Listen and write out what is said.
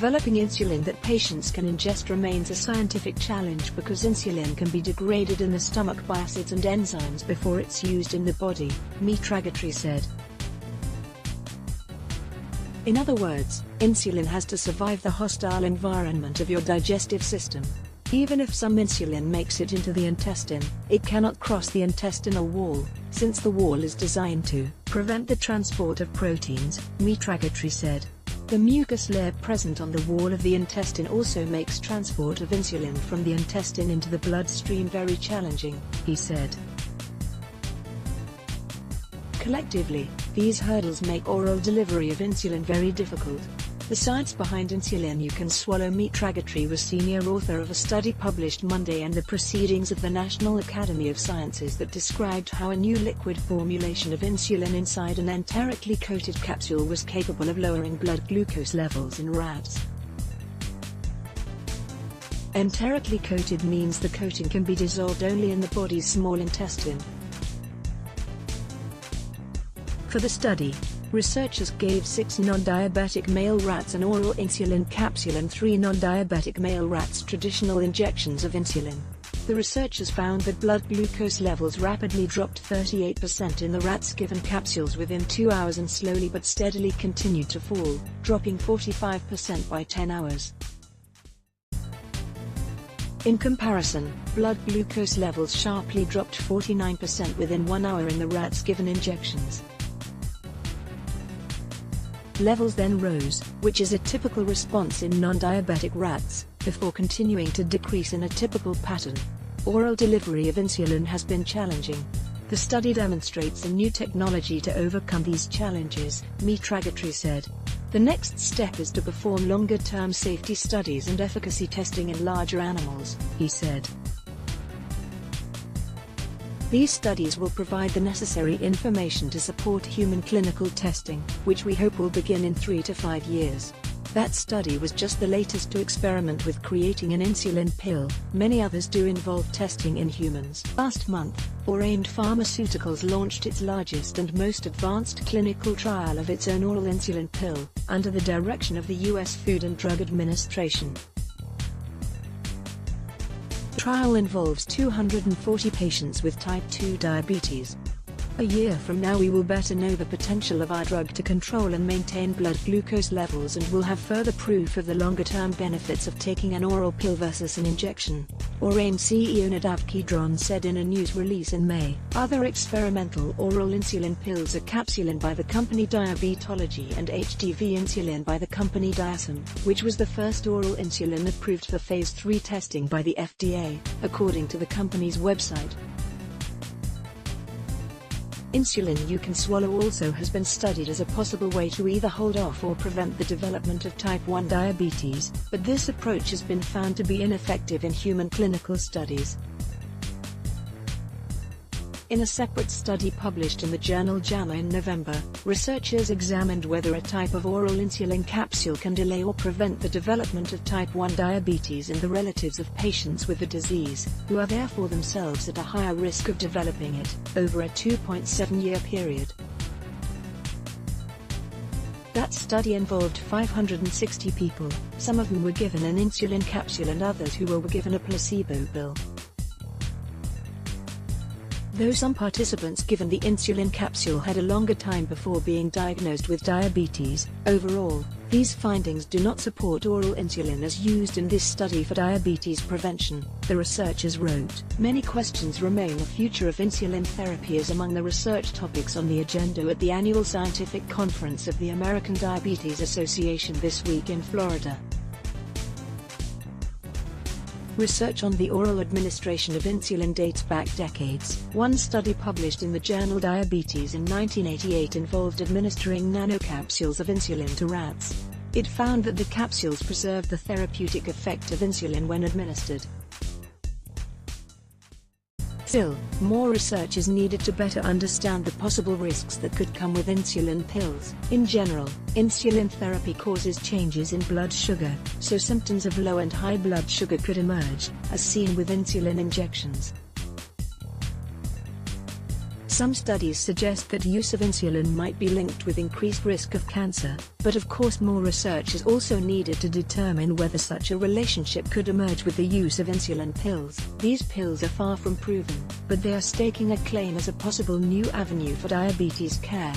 Developing insulin that patients can ingest remains a scientific challenge because insulin can be degraded in the stomach by acids and enzymes before it's used in the body, Mitragotri said. In other words, insulin has to survive the hostile environment of your digestive system. Even if some insulin makes it into the intestine, it cannot cross the intestinal wall, since the wall is designed to prevent the transport of proteins, Mitragotri said. The mucus layer present on the wall of the intestine also makes transport of insulin from the intestine into the bloodstream very challenging, he said. Collectively, these hurdles make oral delivery of insulin very difficult. The science behind insulin you can swallow. Mitragotri was senior author of a study published Monday in the Proceedings of the National Academy of Sciences that described how a new liquid formulation of insulin inside an enterically coated capsule was capable of lowering blood glucose levels in rats. Enterically coated means the coating can be dissolved only in the body's small intestine. For the study, researchers gave 6 non-diabetic male rats an oral insulin capsule and 3 non-diabetic male rats traditional injections of insulin. The researchers found that blood glucose levels rapidly dropped 38% in the rats given capsules within 2 hours and slowly but steadily continued to fall, dropping 45% by 10 hours. In comparison, blood glucose levels sharply dropped 49% within 1 hour in the rats given injections. Levels then rose, which is a typical response in non-diabetic rats, before continuing to decrease in a typical pattern. Oral delivery of insulin has been challenging. The study demonstrates a new technology to overcome these challenges, Mitragotri said. The next step is to perform longer-term safety studies and efficacy testing in larger animals, he said. These studies will provide the necessary information to support human clinical testing, which we hope will begin in 3 to 5 years. That study was just the latest to experiment with creating an insulin pill. Many others do involve testing in humans. Last month, Oraimed Pharmaceuticals launched its largest and most advanced clinical trial of its own oral insulin pill, under the direction of the U.S. Food and Drug Administration. The trial involves 240 patients with type 2 diabetes. A year from now we will better know the potential of our drug to control and maintain blood glucose levels and will have further proof of the longer-term benefits of taking an oral pill versus an injection, Oraimed CEO Nadav Kidron said in a news release in May. Other experimental oral insulin pills are Capsulin by the company Diabetology and HDV insulin by the company Diasem, which was the first oral insulin approved for phase 3 testing by the FDA, according to the company's website. Insulin you can swallow also has been studied as a possible way to either hold off or prevent the development of type 1 diabetes, but this approach has been found to be ineffective in human clinical studies. In a separate study published in the journal JAMA in November, researchers examined whether a type of oral insulin capsule can delay or prevent the development of type 1 diabetes in the relatives of patients with the disease, who are therefore themselves at a higher risk of developing it, over a 2.7-year period. That study involved 560 people, some of whom were given an insulin capsule and others who were given a placebo pill. Though some participants given the insulin capsule had a longer time before being diagnosed with diabetes, overall, these findings do not support oral insulin as used in this study for diabetes prevention, the researchers wrote. Many questions remain. The future of insulin therapy is among the research topics on the agenda at the annual scientific conference of the American Diabetes Association this week in Florida. Research on the oral administration of insulin dates back decades. One study published in the journal Diabetes in 1988 involved administering nanocapsules of insulin to rats. It found that the capsules preserved the therapeutic effect of insulin when administered. Still, more research is needed to better understand the possible risks that could come with insulin pills. In general, insulin therapy causes changes in blood sugar, so symptoms of low and high blood sugar could emerge, as seen with insulin injections. Some studies suggest that use of insulin might be linked with increased risk of cancer, but of course more research is also needed to determine whether such a relationship could emerge with the use of insulin pills. These pills are far from proven, but they are staking a claim as a possible new avenue for diabetes care.